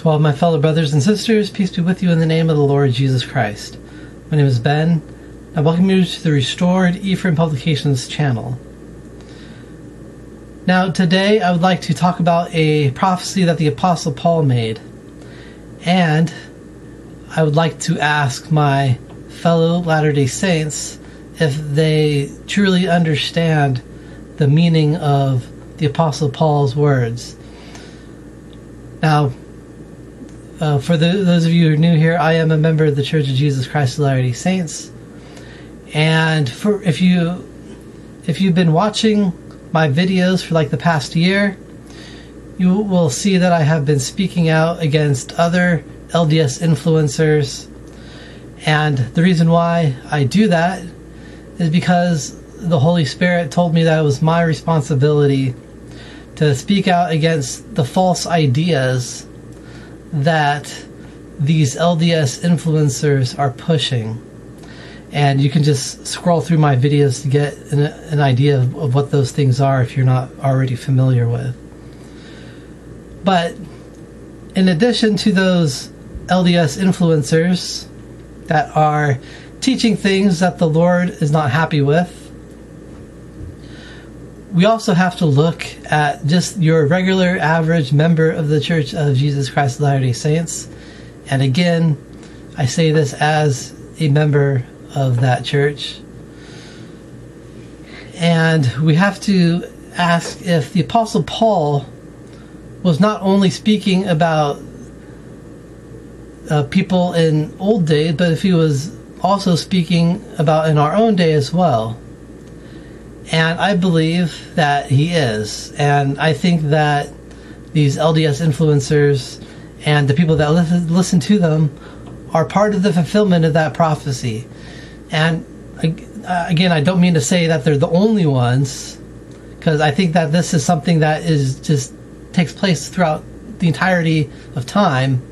To all my fellow brothers and sisters, peace be with you in the name of the Lord Jesus Christ. My name is Ben. I welcome you to the Restored Ephraim Publications channel. Now today I would like to talk about a prophecy that the Apostle Paul made. And I would like to ask my fellow Latter-day Saints if they truly understand the meaning of the Apostle Paul's words. Now, for those of you who are new here, I am a member of the Church of Jesus Christ of Latter-day Saints. And if you've been watching my videos for like the past year, you will see that I have been speaking out against other LDS influencers. And the reason why I do that is because the Holy Spirit told me that it was my responsibility to speak out against the false ideas that these LDS influencers are pushing. And you can just scroll through my videos to get an idea of what those things are if you're not already familiar with. But in addition to those LDS influencers that are teaching things that the Lord is not happy with, we also have to look at just your regular average member of the Church of Jesus Christ of Latter-day Saints. And again, I say this as a member of that church. And we have to ask if the Apostle Paul was not only speaking about people in old days, but if he was also speaking about in our own day as well. And I believe that he is. And I think that these LDS influencers and the people that listen to them are part of the fulfillment of that prophecy. And again, I don't mean to say that they're the only ones, because I think that this is something that is just takes place throughout the entirety of time.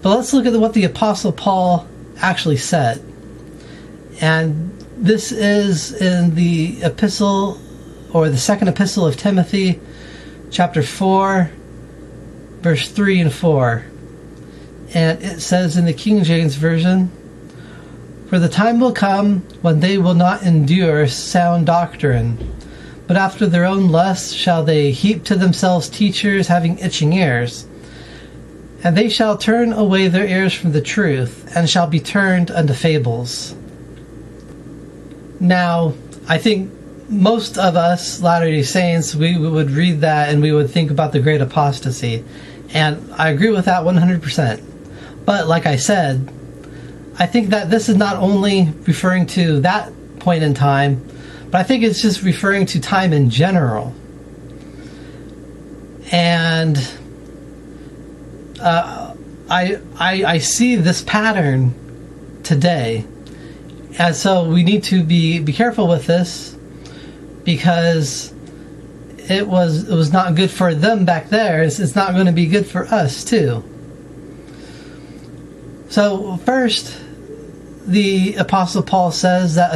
But let's look at what the Apostle Paul actually said. And this is in the epistle, or the second epistle of Timothy, chapter 4, verse 3 and 4. And it says in the King James Version, "For the time will come when they will not endure sound doctrine, but after their own lusts shall they heap to themselves teachers having itching ears. And they shall turn away their ears from the truth, and shall be turned unto fables." Now, I think most of us Latter-day Saints, we would read that and we would think about the great apostasy. And I agree with that 100%. But like I said, I think that this is not only referring to that point in time, but I think it's just referring to time in general. And I see this pattern today. And so we need to be careful with this, because it was not good for them back there. It's not going to be good for us too. So first, the Apostle Paul says that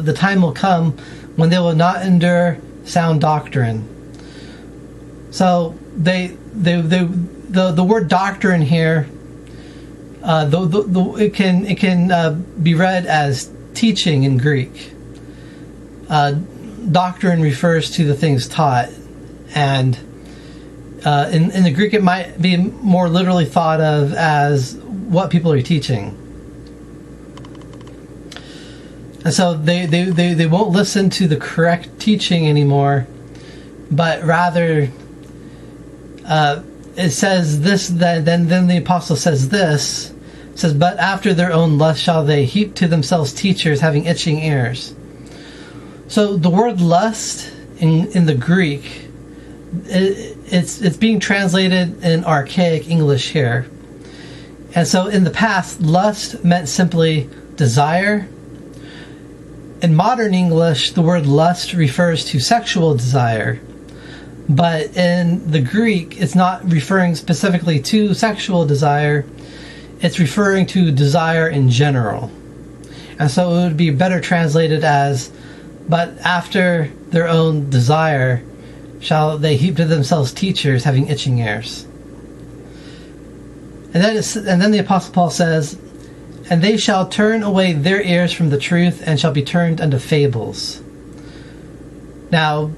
the time will come when they will not endure sound doctrine. So the word doctrine here, it can be read as teaching in Greek. Doctrine refers to the things taught, and in the Greek it might be more literally thought of as what people are teaching. And so they won't listen to the correct teaching anymore, but rather it says this, then the apostle says this. It says, "But after their own lust shall they heap to themselves teachers having itching ears." So the word lust in the Greek, it's being translated in archaic English here. And so in the past, lust meant simply desire. In modern English, the word lust refers to sexual desire. But in the Greek, it's not referring specifically to sexual desire. It's referring to desire in general. And so it would be better translated as, "But after their own desire shall they heap to themselves teachers having itching ears." And then the Apostle Paul says, "And they shall turn away their ears from the truth, and shall be turned unto fables." Now,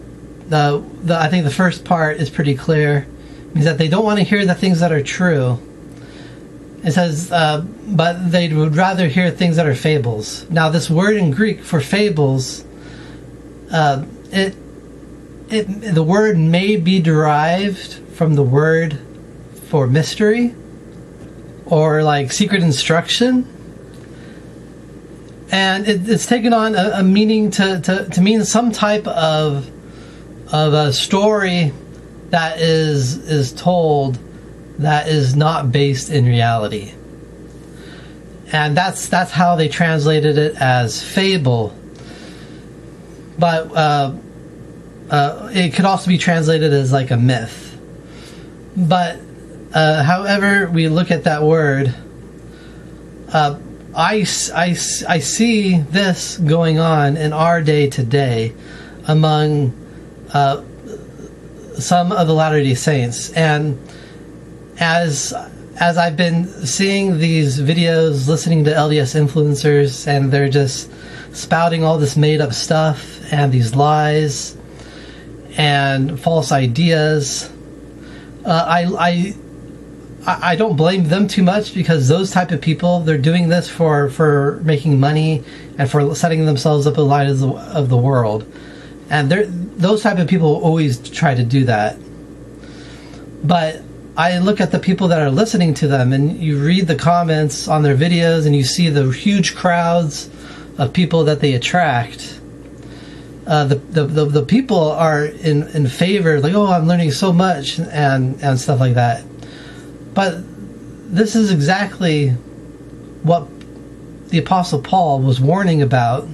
I think the first part is pretty clear. It means that they don't want to hear the things that are true. It says, but they would rather hear things that are fables. Now, this word in Greek for fables, the word may be derived from the word for mystery, or like secret instruction, and it's taken on a meaning to mean some type of a story that is told that is not based in reality, and that's how they translated it as fable. But it could also be translated as like a myth. But however we look at that word, I see this going on in our day today among some of the Latter-day Saints. And as I've been seeing these videos, listening to LDS influencers, and they're just spouting all this made-up stuff and these lies and false ideas, I don't blame them too much, because those type of people, they're doing this for making money and for setting themselves up in the light of the world. And those type of people always try to do that. But I look at the people that are listening to them, and you read the comments on their videos, and you see the huge crowds of people that they attract. The people are in favor, like, oh, I'm learning so much and stuff like that. But this is exactly what the Apostle Paul was warning about,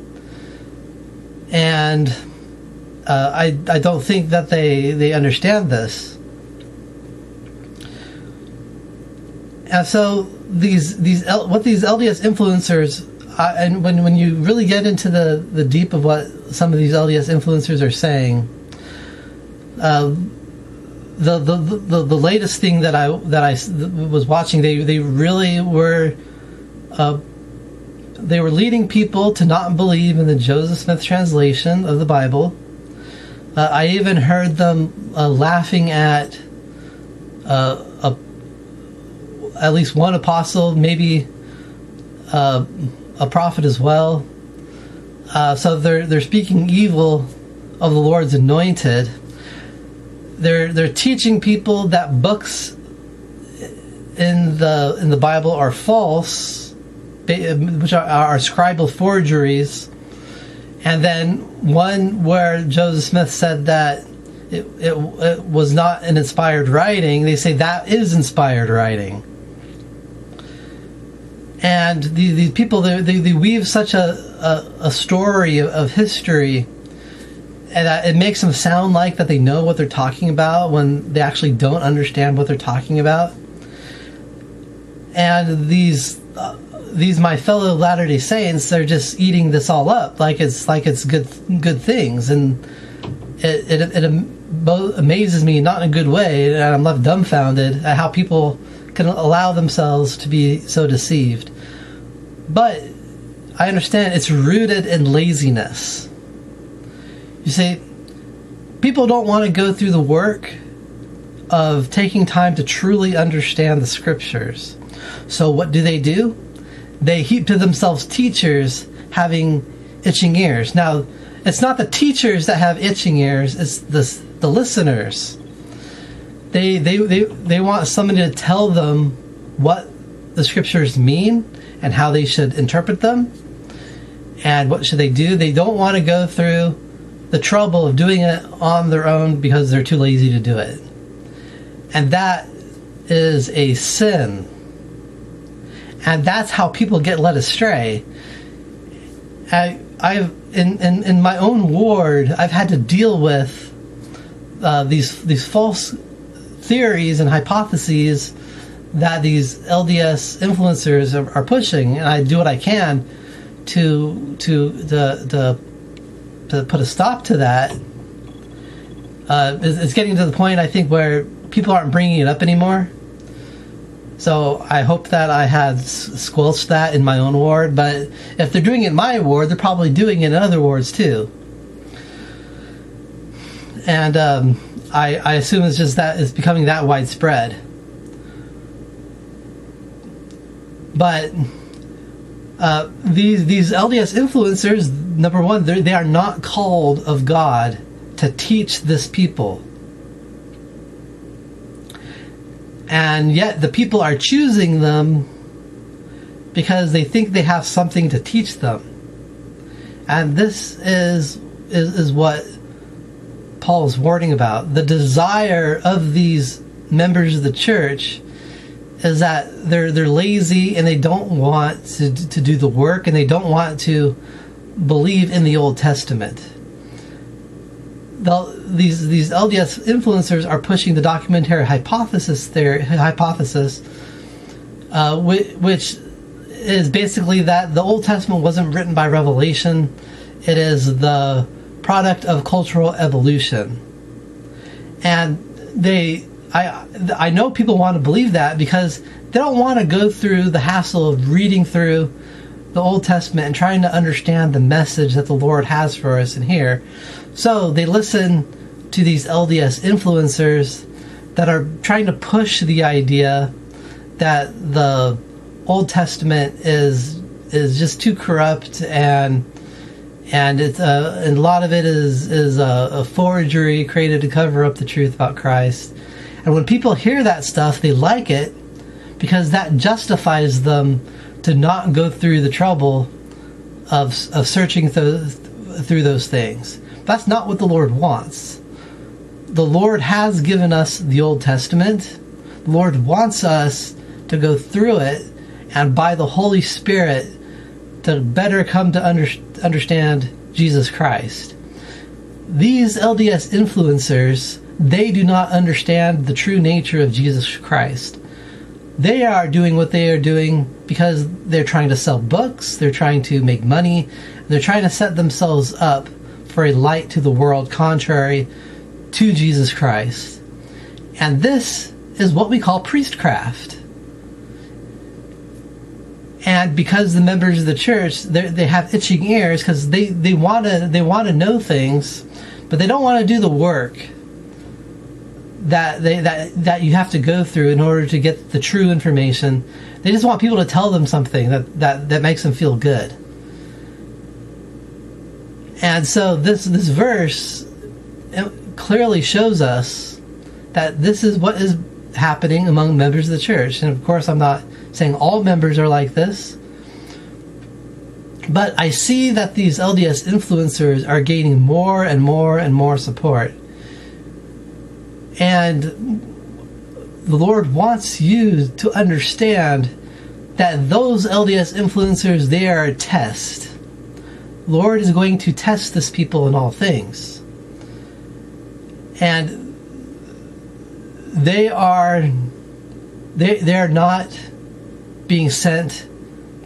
and I don't think that they understand this. And so these LDS influencers, and when you really get into the deep of what some of these LDS influencers are saying, the latest thing that I was watching, they really were leading people to not believe in the Joseph Smith translation of the Bible. I even heard them laughing at at least one apostle, maybe a prophet as well. So they're speaking evil of the Lord's anointed. They're teaching people that books in the Bible are false, which are scribal forgeries. And then one where Joseph Smith said that it was not an inspired writing, they say that is inspired writing. And these people, they weave such a story of history, and it makes them sound like that they know what they're talking about when they actually don't understand what they're talking about. And these my fellow Latter-day Saints, they're just eating this all up like it's good things, and it amazes me, not in a good way, and I'm left dumbfounded at how people can allow themselves to be so deceived. But I understand it's rooted in laziness. You see, people don't want to go through the work of taking time to truly understand the scriptures. So what do? They heap to themselves teachers having itching ears. Now, it's not the teachers that have itching ears, it's the listeners. They want somebody to tell them what the scriptures mean and how they should interpret them. And what should they do? They don't want to go through the trouble of doing it on their own because they're too lazy to do it. And that is a sin. And that's how people get led astray. In my own ward, I've had to deal with these false theories and hypotheses that these LDS influencers are pushing, and I do what I can to put a stop to that. It's getting to the point, I think, where people aren't bringing it up anymore. So I hope that I had squelched that in my own ward, but if they're doing it in my ward, they're probably doing it in other wards too. And I assume it's just that it's becoming that widespread. But these LDS influencers, number one, they are not called of God to teach this people. And yet the people are choosing them because they think they have something to teach them. And this is what Paul is warning about. The desire of these members of the church is that they're lazy and they don't want to do the work, and they don't want to believe in the Old Testament. These LDS influencers are pushing the documentary hypothesis, which is basically that the Old Testament wasn't written by revelation. It is the product of cultural evolution. And I know people want to believe that because they don't want to go through the hassle of reading through the Old Testament and trying to understand the message that the Lord has for us in here. So they listen to these LDS influencers that are trying to push the idea that the Old Testament is just too corrupt, and it's and a lot of it is a forgery created to cover up the truth about Christ. And when people hear that stuff, they like it because that justifies them to not go through the trouble of searching through those things. That's not what the Lord wants. The Lord has given us the Old Testament. The Lord wants us to go through it and by the Holy Spirit to better come to understand Jesus Christ. These LDS influencers, they do not understand the true nature of Jesus Christ. They are doing what they are doing because they're trying to sell books, they're trying to make money, they're trying to set themselves up for a light to the world contrary to Jesus Christ. And this is what we call priestcraft. And because the members of the church, they have itching ears because they want to know things, but they don't want to do the work that you have to go through in order to get the true information. They just want people to tell them something that makes them feel good. And so this verse clearly shows us that this is what is happening among members of the church. And of course, I'm not saying all members are like this, but I see that these LDS influencers are gaining more and more and more support. And the Lord wants you to understand that those LDS influencers, they are a test. The Lord is going to test this people in all things. And they are not being sent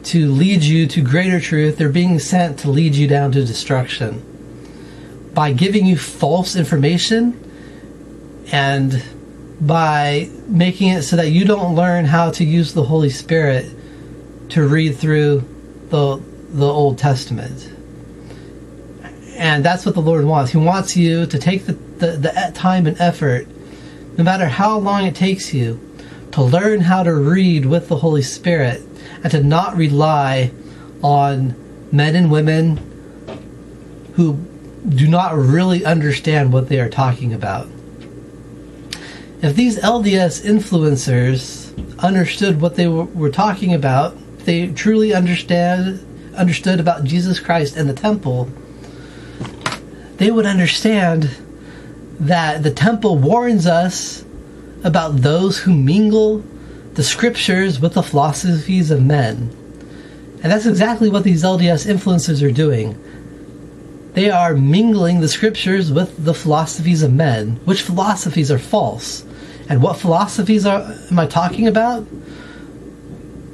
to lead you to greater truth. They're being sent to lead you down to destruction by giving you false information and by making it so that you don't learn how to use the Holy Spirit to read through the Old Testament. And that's what the Lord wants. He wants you to take the time and effort, no matter how long it takes you, to learn how to read with the Holy Spirit and to not rely on men and women who do not really understand what they are talking about. If these LDS influencers understood what they were talking about, if they truly understood about Jesus Christ and the temple, they would understand that the temple warns us about those who mingle the scriptures with the philosophies of men. And that's exactly what these LDS influencers are doing. They are mingling the scriptures with the philosophies of men, which philosophies are false. And what philosophies am I talking about?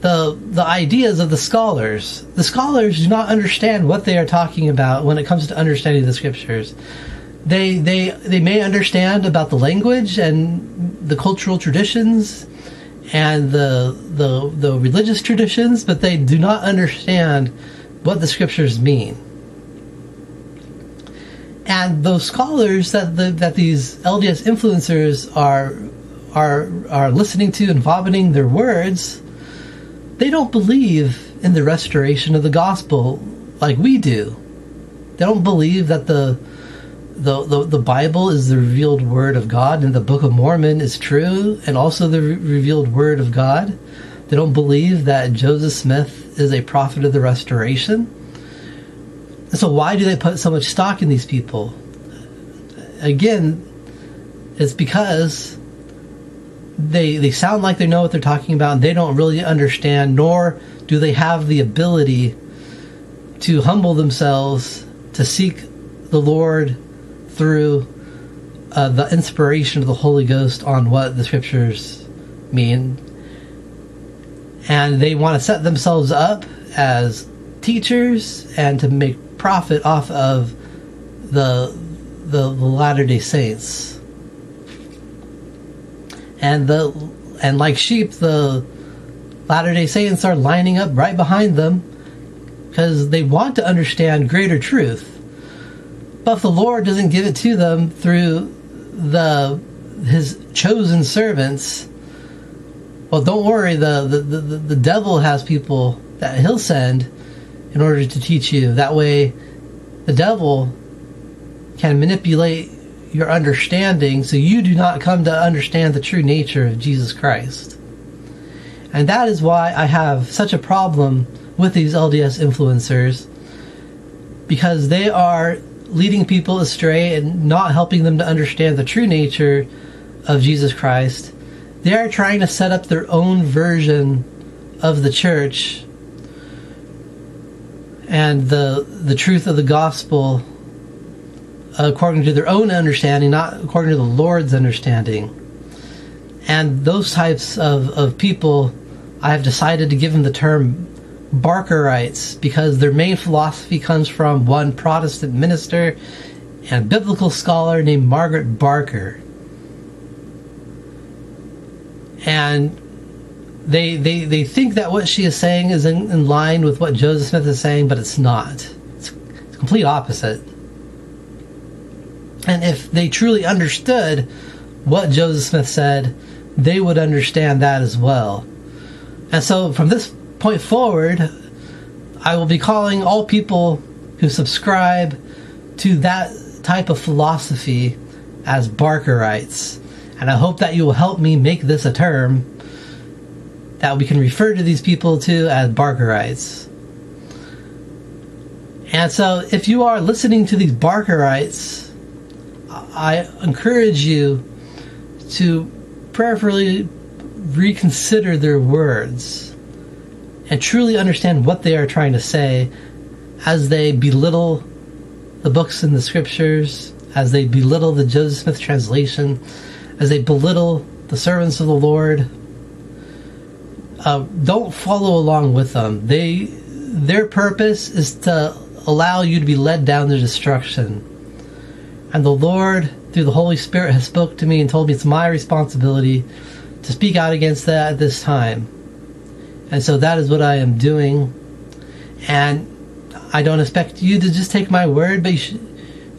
The ideas of the scholars. The scholars do not understand what they are talking about when it comes to understanding the scriptures. They may understand about the language and the cultural traditions and the religious traditions, but they do not understand what the scriptures mean. And those scholars that these LDS influencers are listening to and vomiting their words, they don't believe in the restoration of the gospel like we do. They don't believe that the Bible is the revealed word of God, and the Book of Mormon is true and also the revealed word of God. They don't believe that Joseph Smith is a prophet of the restoration. And so why do they put so much stock in these people? Again, it's because they sound like they know what they're talking about, and they don't really understand, nor do they have the ability to humble themselves to seek the Lord through the inspiration of the Holy Ghost on what the scriptures mean. And they want to set themselves up as teachers and to make profit off of the Latter-day Saints. And like sheep, the Latter-day Saints are lining up right behind them because they want to understand greater truth. But if the Lord doesn't give it to them through his chosen servants, well, don't worry. The devil has people that he'll send in order to teach you. That way, the devil can manipulate your understanding so you do not come to understand the true nature of Jesus Christ. And that is why I have such a problem with these LDS influencers, because they are leading people astray and not helping them to understand the true nature of Jesus Christ. They are trying to set up their own version of the church and the truth of the gospel according to their own understanding, not according to the Lord's understanding. And those types of people, I have decided to give them the term Barkerites, because their main philosophy comes from one Protestant minister and biblical scholar named Margaret Barker. And they think that what she is saying is in line with what Joseph Smith is saying, but it's not. It's complete opposite. And if they truly understood what Joseph Smith said, they would understand that as well. And so from this point forward, I will be calling all people who subscribe to that type of philosophy as Barkerites. And I hope that you will help me make this a term that we can refer to these people to as Barkerites. And so if you are listening to these Barkerites, I encourage you to prayerfully reconsider their words and truly understand what they are trying to say as they belittle the books in the scriptures, as they belittle the Joseph Smith translation, as they belittle the servants of the Lord. Don't follow along with them. Their purpose is to allow you to be led down to destruction. And the Lord, through the Holy Spirit, has spoke to me and told me it's my responsibility to speak out against that at this time. And so that is what I am doing. And I don't expect you to just take my word, but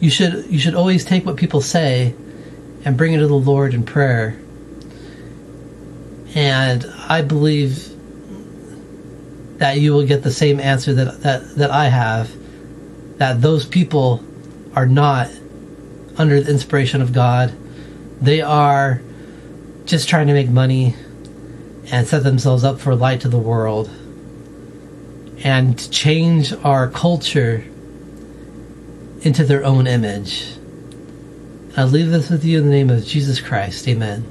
you should always take what people say and bring it to the Lord in prayer. And I believe that you will get the same answer that I have, that those people are not under the inspiration of God. They are just trying to make money and set themselves up for light to the world and to change our culture into their own image. I leave this with you in the name of Jesus Christ. Amen.